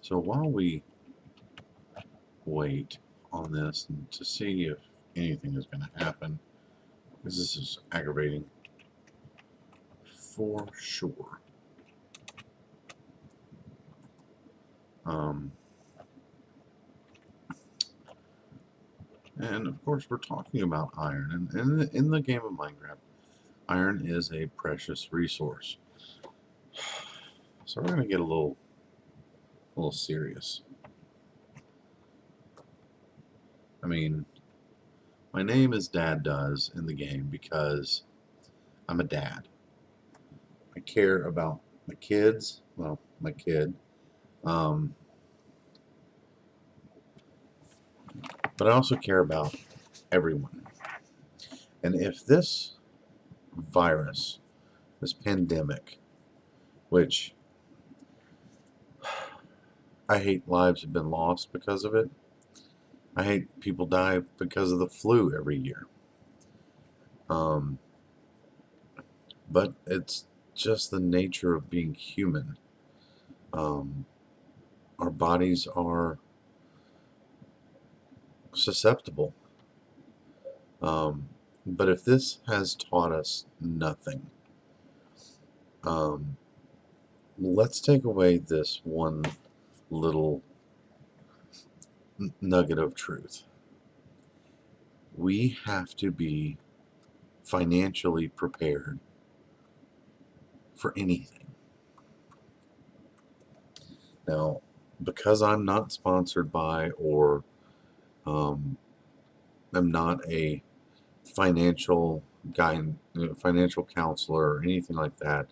So while we wait on this and to see if anything is going to happen, because this is aggravating for sure. And of course, we're talking about iron, and in the game of Minecraft, iron is a precious resource. So we're going to get a little serious. I mean, my name is DadDoes in the game because I'm a dad. I care about my kids, well, my kid, but I also care about everyone. And if this virus, this pandemic, which I hate lives have been lost because of it, I hate people die because of the flu every year. But it's just the nature of being human. Our bodies are susceptible. But if this has taught us nothing, let's take away this one little nugget of truth. We have to be financially prepared for anything. Now, because I'm not sponsored by or I'm not a financial guy, financial counselor or anything like that,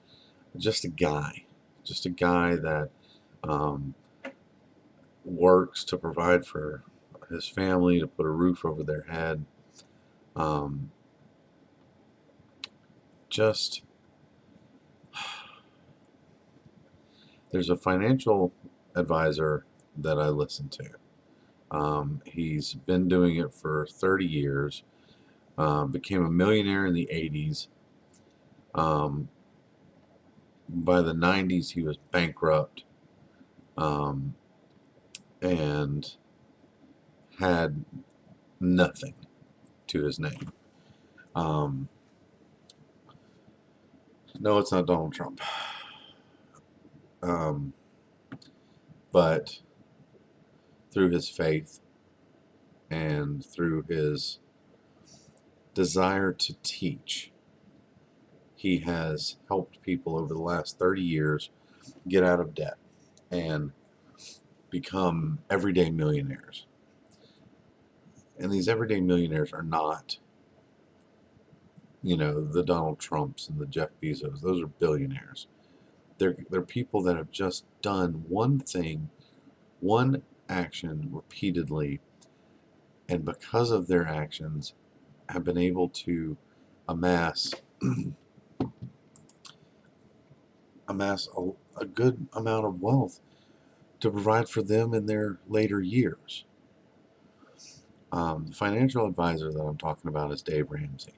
just a guy that works to provide for his family, to put a roof over their head. There's a financial advisor that I listen to. He's been doing it for 30 years. Became a millionaire in the 80s. By the 90s, he was bankrupt and had nothing to his name. No, it's not Donald Trump. But through his faith and through his desire to teach, he has helped people over the last 30 years get out of debt and become everyday millionaires. And these everyday millionaires are not, the Donald Trumps and the Jeff Bezos. Those are billionaires. They're people that have just done one thing, one action repeatedly, and because of their actions have been able to amass a good amount of wealth to provide for them in their later years. The financial advisor that I'm talking about is Dave Ramsey.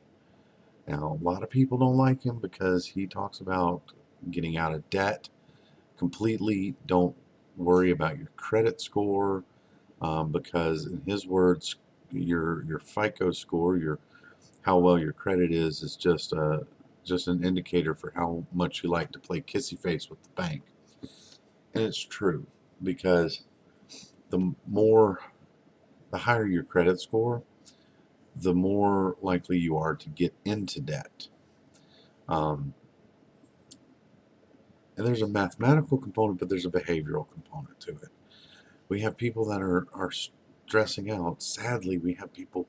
Now, a lot of people don't like him because he talks about getting out of debt completely. Don't worry about your credit score, because in his words, your FICO score, how well your credit is just an indicator for how much you like to play kissy face with the bank. And it's true, because the higher your credit score, the more likely you are to get into debt. And there's a mathematical component, but there's a behavioral component to it. We have people that are stressing out. Sadly, we have people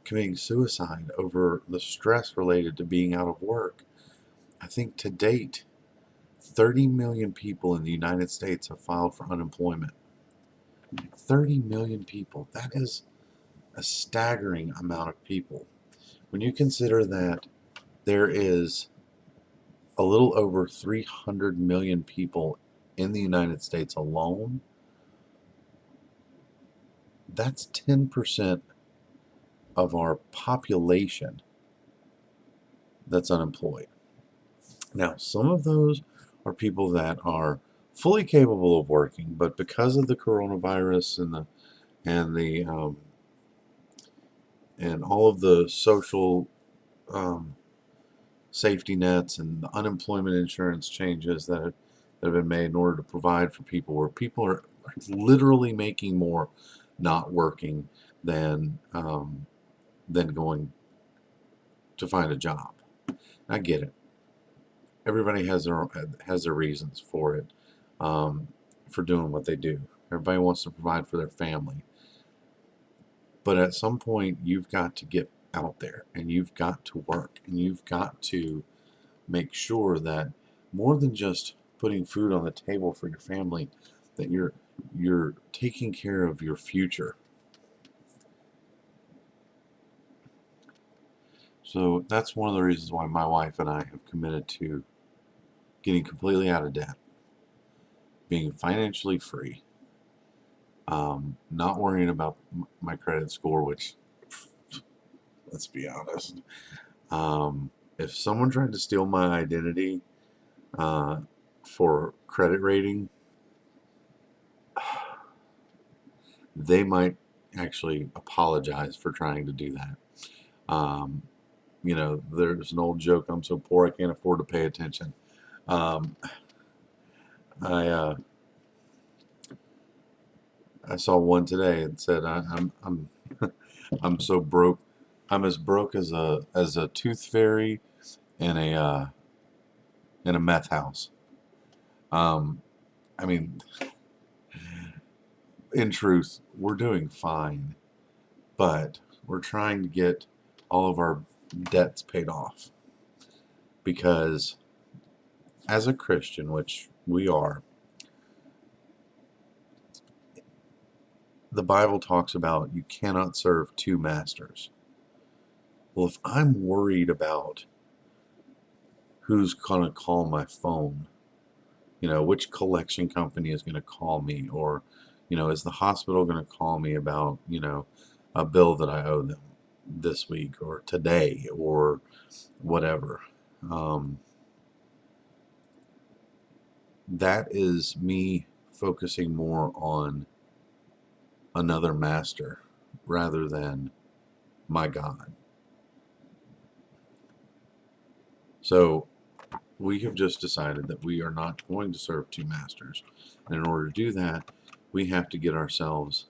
committing suicide over the stress related to being out of work. I think to date, 30 million people in the United States have filed for unemployment. 30 million people. That is a staggering amount of people. When you consider that there is a little over 300 million people in the United States alone, that's 10% of our population that's unemployed. Now, some of those are people that are fully capable of working, but because of the coronavirus and and all of the social um, safety nets and the unemployment insurance changes that have been made in order to provide for people, where people are literally making more not working than going to find a job. I get it. Everybody has their reasons for it, um, for doing what they do. Everybody wants to provide for their family, but at some point you've got to get out there and you've got to work and you've got to make sure that more than just putting food on the table for your family, that you're taking care of your future. So that's one of the reasons why my wife and I have committed to getting completely out of debt, being financially free, not worrying about my credit score, which, let's be honest, if someone tried to steal my identity uh, for credit rating, they might actually apologize for trying to do that. Um, there's an old joke, I'm so poor I can't afford to pay attention. Um, I I saw one today and said I'm I'm so broke. I'm as broke as a tooth fairy in a meth house. Um, I mean, in truth, we're doing fine, but we're trying to get all of our debts paid off because as a Christian, which we are, the Bible talks about you cannot serve two masters. Well, if I'm worried about who's going to call my phone, which collection company is going to call me, or, is the hospital going to call me about, a bill that I owe them this week or today or whatever. That is me focusing more on another master rather than my God. So we have just decided that we are not going to serve two masters. And in order to do that, we have to get ourselves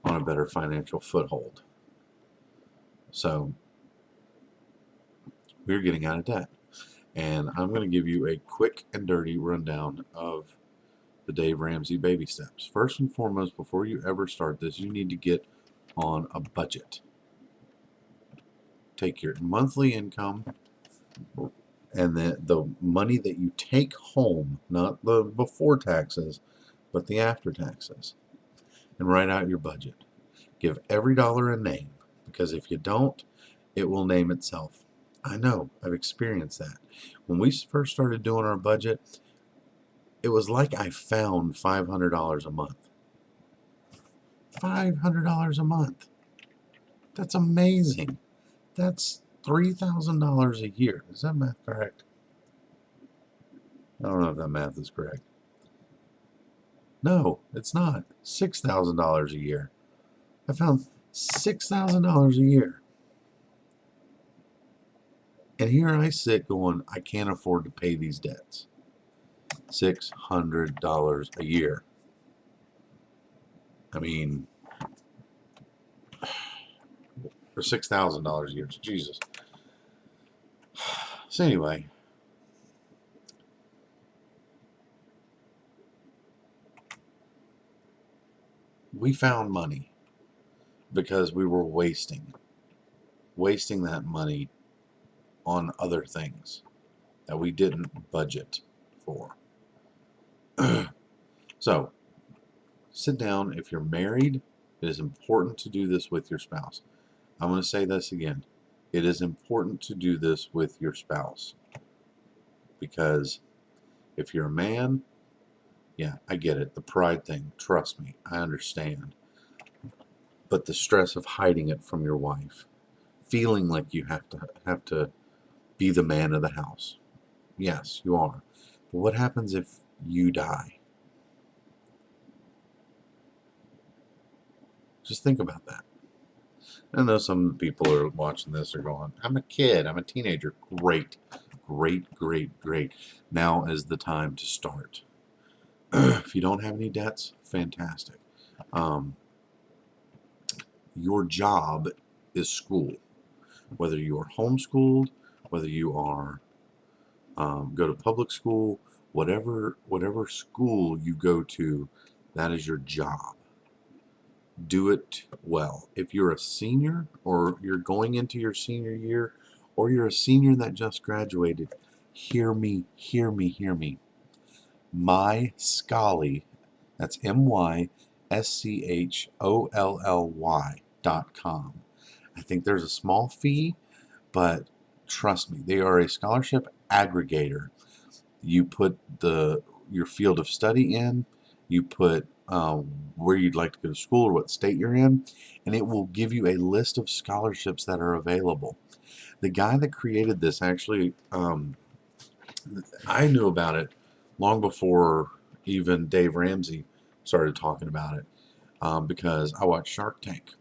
on a better financial foothold. So we're getting out of debt. And I'm going to give you a quick and dirty rundown of the Dave Ramsey baby steps. First and foremost, before you ever start this, you need to get on a budget. Take your monthly income and the money that you take home, not the before taxes, but the after taxes, and write out your budget. Give every dollar a name, because if you don't, it will name itself. I know, I've experienced that. When we first started doing our budget, it was like I found $500 a month. $500 a month. That's amazing. That's $3,000 a year. Is that math correct? I don't know if that math is correct. No, it's not. $6,000 a year. I found $6,000 a year. And here I sit going, I can't afford to pay these debts. $600 a year. I mean, or $6,000 a year. Jesus. So anyway, we found money because we were wasting that money on other things that we didn't budget for. So, sit down. If you're married, it is important to do this with your spouse. I'm going to say this again. It is important to do this with your spouse. Because if you're a man, yeah, I get it. The pride thing, trust me, I understand. But the stress of hiding it from your wife, feeling like you have to be the man of the house. Yes, you are. But what happens if you die? Just think about that. I know some people are watching this are going, I'm a kid, I'm a teenager. Great, great, great, great. Now is the time to start. If you don't have any debts, fantastic. Um, your job is school. Whether you are homeschooled, whether you are go to public school, whatever school you go to, that is your job. Do it well. If you're a senior or you're going into your senior year or you're a senior that just graduated, hear me, hear me, hear me. MyScholly, that's MyScholly.com. I think there's a small fee, but trust me, they are a scholarship aggregator. You put your field of study in, you put where you'd like to go to school or what state you're in, and it will give you a list of scholarships that are available. The guy that created this actually, I knew about it long before even Dave Ramsey started talking about it, because I watched Shark Tank,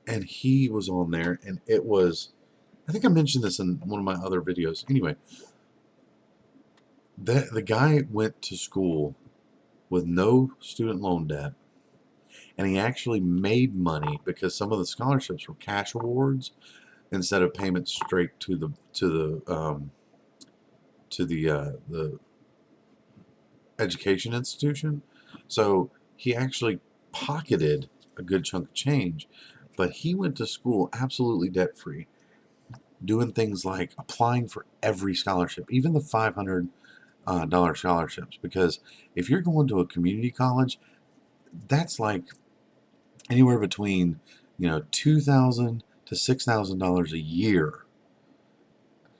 and he was on there, and it was, I think I mentioned this in one of my other videos. Anyway, the guy went to school with no student loan debt, and he actually made money because some of the scholarships were cash awards instead of payments straight to the education institution. So he actually pocketed a good chunk of change, but he went to school absolutely debt free, doing things like applying for every scholarship, even the $500 scholarships. Because if you're going to a community college, that's like anywhere between $2,000 to $6,000 a year.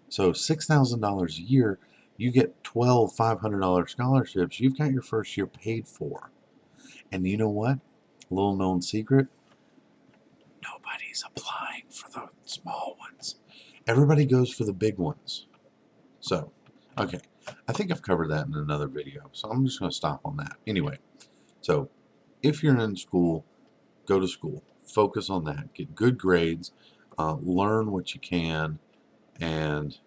So $6,000 a year, you get 12 $500 scholarships. You've got your first year paid for. And you know what? Little known secret: nobody's applying for the small ones. Everybody goes for the big ones. So, okay, I think I've covered that in another video. So I'm just going to stop on that. Anyway, so if you're in school, go to school. Focus on that. Get good grades. Learn what you can, and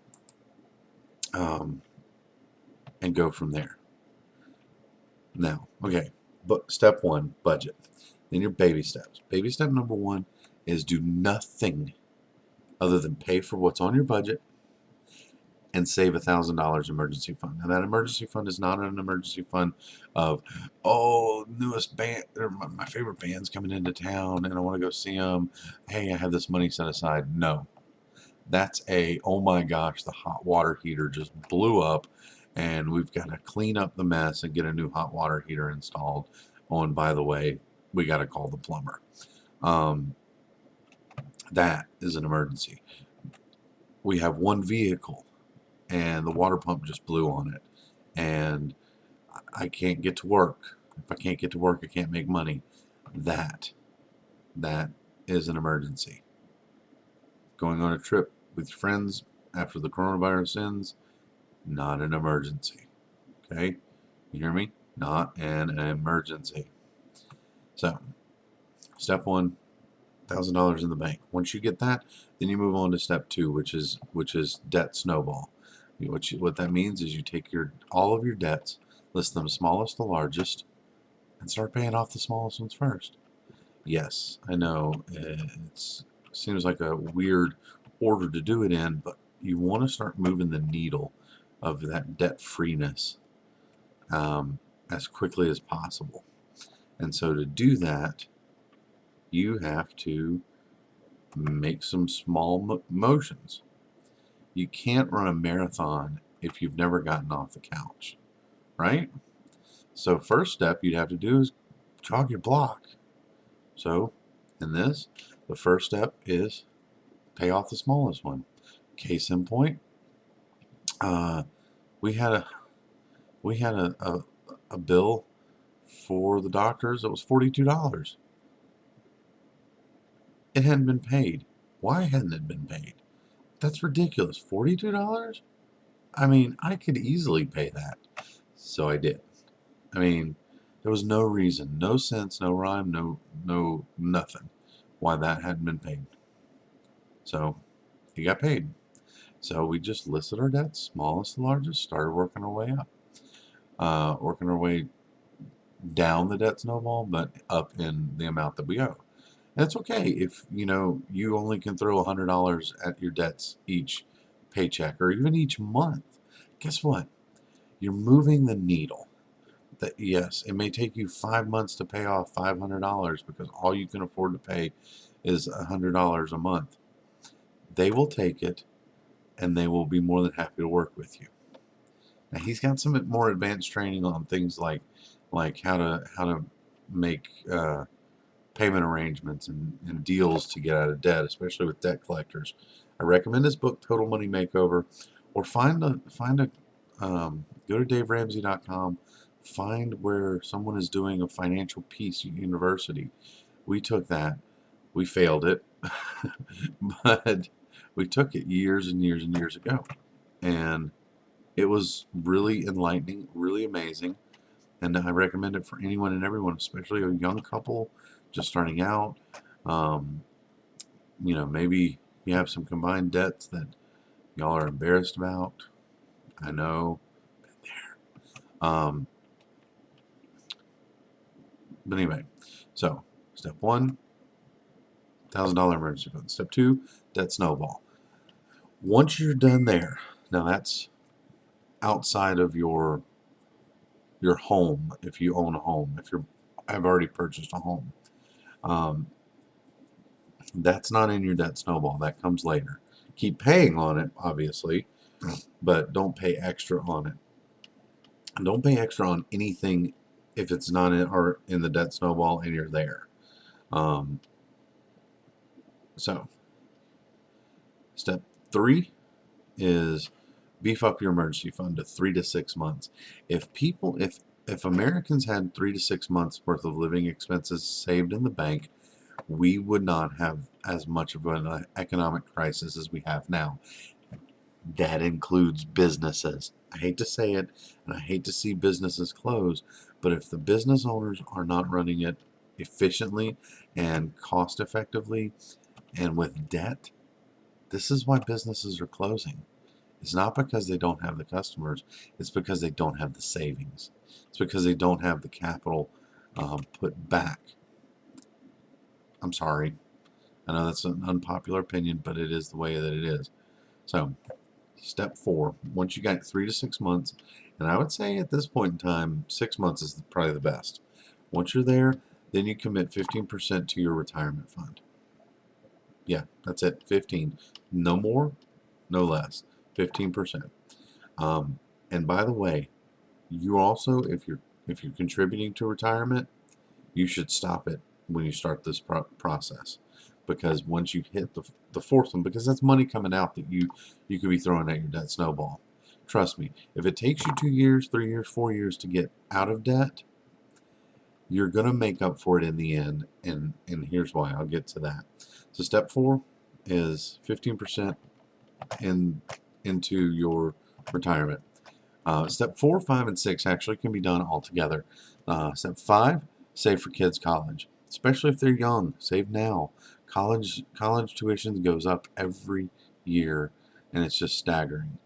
um, and go from there. Now, okay, but step one, budget. Then your baby steps. Baby step number one is do nothing other than pay for what's on your budget and save $1,000 emergency fund. Now that emergency fund is not an emergency fund of, oh, newest band or my favorite band's coming into town and I want to go see them. Hey, I have this money set aside. No, that's oh my gosh, the hot water heater just blew up and we've got to clean up the mess and get a new hot water heater installed. Oh, and by the way, we got to call the plumber. That is an emergency. We have one vehicle and the water pump just blew on it and I can't get to work. If I can't get to work, I can't make money. That is an emergency. Going on a trip with your friends after the coronavirus ends, not an emergency. Okay? You hear me? Not an emergency. So, step one, $1,000 in the bank. Once you get that, then you move on to step two, which is debt snowball. What that means is you take all of your debts, list them smallest to largest, and start paying off the smallest ones first. Yes, I know it seems like a weird order to do it in, but you want to start moving the needle of that debt freeness as quickly as possible. And so to do that, you have to make some small motions. You can't run a marathon if you've never gotten off the couch, right? So first step you'd have to do is jog your block. So in this, the first step is pay off the smallest one. Case in point, we had a bill for the doctors that was $42. It hadn't been paid. Why hadn't it been paid? That's ridiculous. $42? I mean, I could easily pay that. So I did. I mean, There was no reason, no sense, no rhyme, no nothing why that hadn't been paid. So he got paid. So we just listed our debts, smallest to largest, started working our way up, working our way down the debt snowball, but up in the amount that we owe. And it's okay if you only can throw $100 at your debts each paycheck or even each month. Guess what? You're moving the needle. That yes, it may take you 5 months to pay off $500 because all you can afford to pay is $100 a month. They will take it, and they will be more than happy to work with you. Now he's got some more advanced training on things like how to make payment arrangements and deals to get out of debt, especially with debt collectors. I recommend his book Total Money Makeover, or find a go to DaveRamsey.com. Find where someone is doing a financial peace university. We took that. We failed it, but we took it years and years and years ago, and it was really enlightening, really amazing, and I recommend it for anyone and everyone, especially a young couple just starting out. Um, maybe you have some combined debts that y'all are embarrassed about. I know, been there. But anyway, so step one, $1,000 emergency fund. Step two, debt snowball. Once you're done there, now that's outside of your home. If you own a home, if you have already purchased a home, um, that's not in your debt snowball. That comes later. Keep paying on it, obviously, but don't pay extra on it. And don't pay extra on anything if it's not in the debt snowball and you're there. Um, so, step three is beef up your emergency fund to 3 to 6 months. If Americans had 3 to 6 months worth of living expenses saved in the bank, we would not have as much of an economic crisis as we have now. That includes businesses. I hate to say it, and I hate to see businesses close, but if the business owners are not running it efficiently and cost effectively and with debt, this is why businesses are closing. It's not because they don't have the customers. It's because they don't have the savings. It's because they don't have the capital put back. I'm sorry. I know that's an unpopular opinion, but it is the way that it is. So, step four, once you got 3 to 6 months, and I would say at this point in time, 6 months is probably the best. Once you're there, then you commit 15% to your retirement fund. Yeah, that's it, 15. No more, no less, 15%. And by the way, you also, if you're contributing to retirement, you should stop it when you start this process, because once you hit the fourth one, because that's money coming out that you could be throwing at your debt snowball. Trust me, if it takes you 2 years, 3 years, 4 years to get out of debt, you're gonna make up for it in the end, and here's why. I'll get to that. So step 4 is 15% into your retirement. Step 4, 5, and 6 actually can be done all together. Step 5, save for kids' college, especially if they're young. Save now. College tuition goes up every year, and it's just staggering.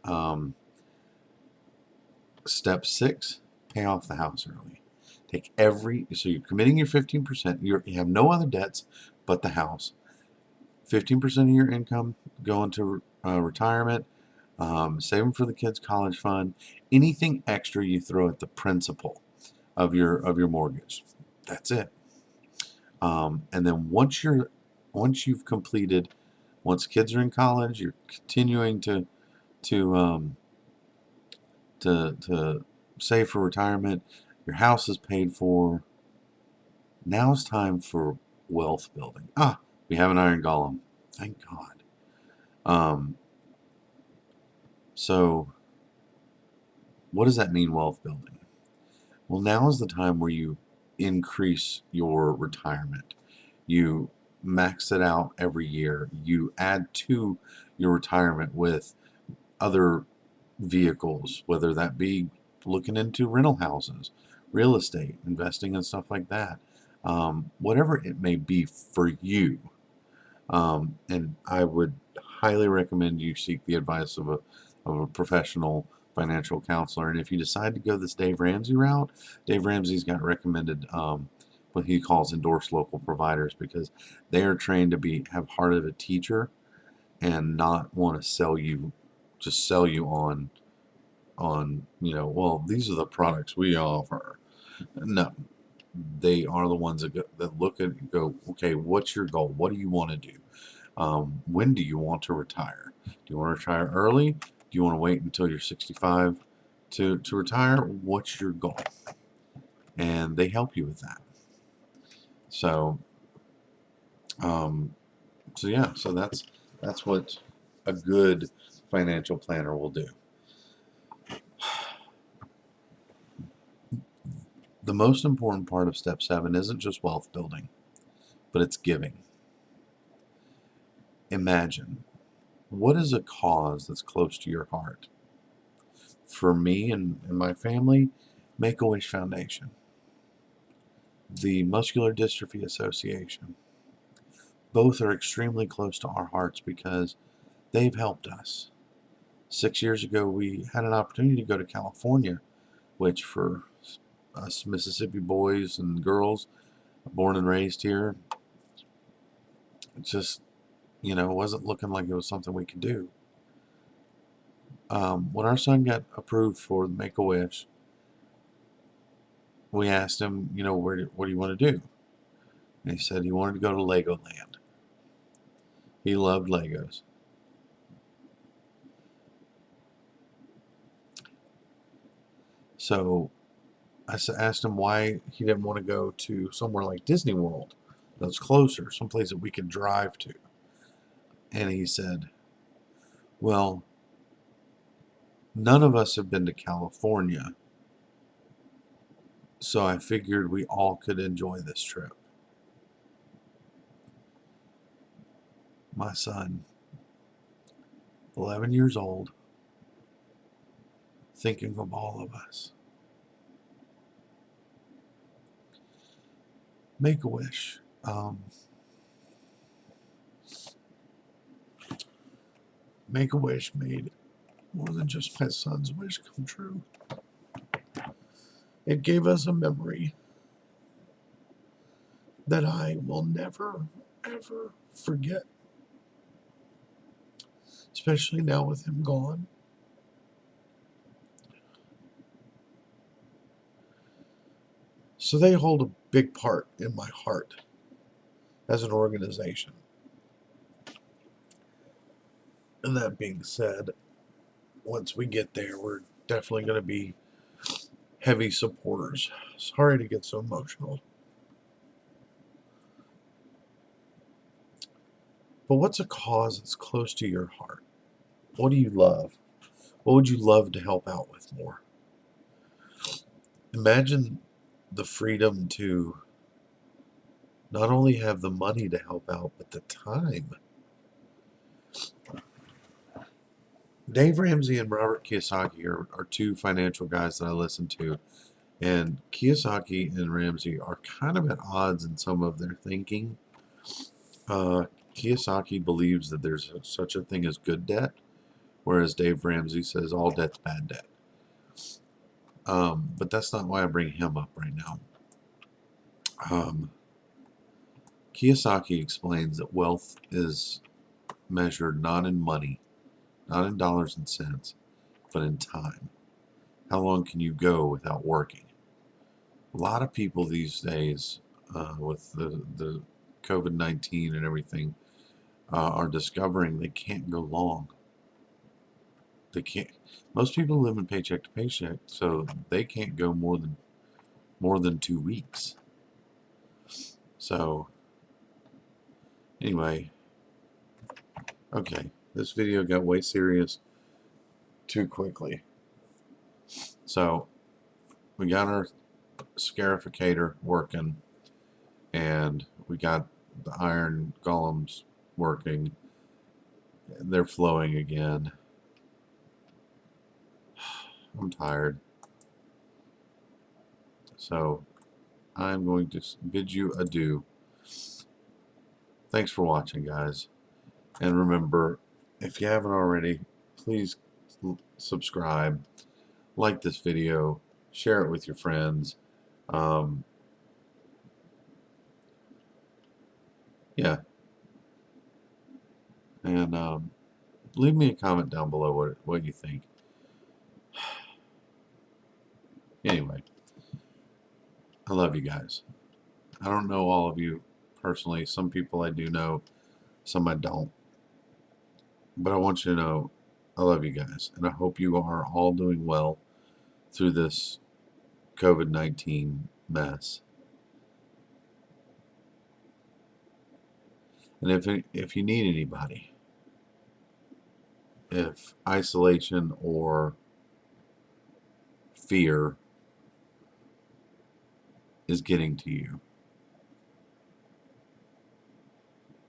Step 6, pay off the house early. So you're committing your 15%. You have no other debts but the house. 15% of your income going to retirement. Saving for the kids' college fund. Anything extra you throw at the principal of your mortgage. That's it. And then once kids are in college, you're continuing to save for retirement. Your house is paid for. Now it's time for wealth building. We have an iron golem. Thank God. So what does that mean, wealth building? Well, now is the time where you increase your retirement. You max it out every year. You add to your retirement with other vehicles, whether that be looking into rental houses, real estate, investing and stuff like that. Whatever it may be for you. And I would highly recommend you seek the advice of a professional financial counselor. And if you decide to go this Dave Ramsey route, Dave Ramsey's got recommended what he calls endorsed local providers, because they are trained to have heart of a teacher and not want to sell you on well, these are the products we offer. No, they are the ones that look at it and go, okay, what's your goal? What do you want to do? When do you want to retire? Do you want to retire early? Do you want to wait until you're 65 to retire? What's your goal? And they help you with that. So, so that's what a good financial planner will do. The most important part of step 7 isn't just wealth building, but it's giving. Imagine, what is a cause that's close to your heart? For me and my family, Make-A-Wish Foundation, the Muscular Dystrophy Association. Both are extremely close to our hearts because they've helped us. 6 years ago, we had an opportunity to go to California, which for us Mississippi boys and girls, born and raised here, just, wasn't looking like it was something we could do. When our son got approved for Make-A-Wish, we asked him, what do you want to do? And he said he wanted to go to Legoland. He loved Legos. So I asked him why he didn't want to go to somewhere like Disney World that's closer, someplace that we could drive to. And he said, well, none of us have been to California, so I figured we all could enjoy this trip. My son, 11 years old, thinking of all of us. Make-A-Wish. Make-A-Wish made more than just my son's wish come true. It gave us a memory that I will never, ever forget, especially now with him gone. So they hold a big part in my heart as an organization. And that being said, once we get there, we're definitely going to be heavy supporters. Sorry to get so emotional. But what's a cause that's close to your heart? What do you love? What would you love to help out with more? Imagine the freedom to not only have the money to help out, but the time. Dave Ramsey and Robert Kiyosaki are two financial guys that I listen to. And Kiyosaki and Ramsey are kind of at odds in some of their thinking. Kiyosaki believes that there's such a thing as good debt, whereas Dave Ramsey says all debt's bad debt. But that's not why I bring him up right now. Kiyosaki explains that wealth is measured not in money, not in dollars and cents, but in time. How long can you go without working? A lot of people these days, with the COVID-19 and everything, are discovering they can't go long. They can't. Most people live in paycheck to paycheck, so they can't go more than 2 weeks. So anyway, okay, this video got way serious too quickly. So we got our scarificator working, and we got the iron golems working. They're flowing again. I'm tired. So I'm going to bid you adieu. Thanks for watching, guys. And remember, if you haven't already, please subscribe, like this video, share it with your friends. Yeah. And leave me a comment down below what you think. Anyway, I love you guys. I don't know all of you personally. Some people I do know, some I don't. But I want you to know I love you guys. And I hope you are all doing well through this COVID-19 mess. And if you need anybody, if isolation or fear is getting to you,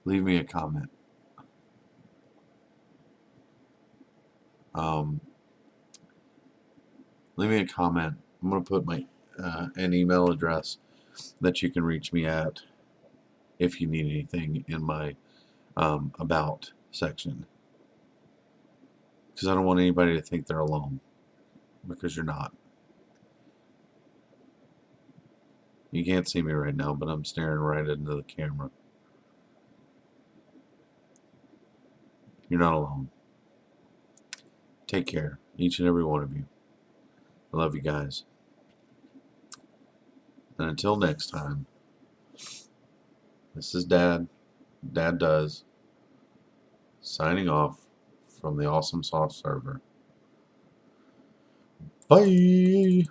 leave me a comment. Leave me a comment. I'm going to put my an email address that you can reach me at if you need anything in my about section, because I don't want anybody to think they're alone, because you're not. You can't see me right now, but I'm staring right into the camera. You're not alone. Take care, each and every one of you. I love you guys. And until next time, this is DadDoes, signing off from the AwesomeSauce Server. Bye!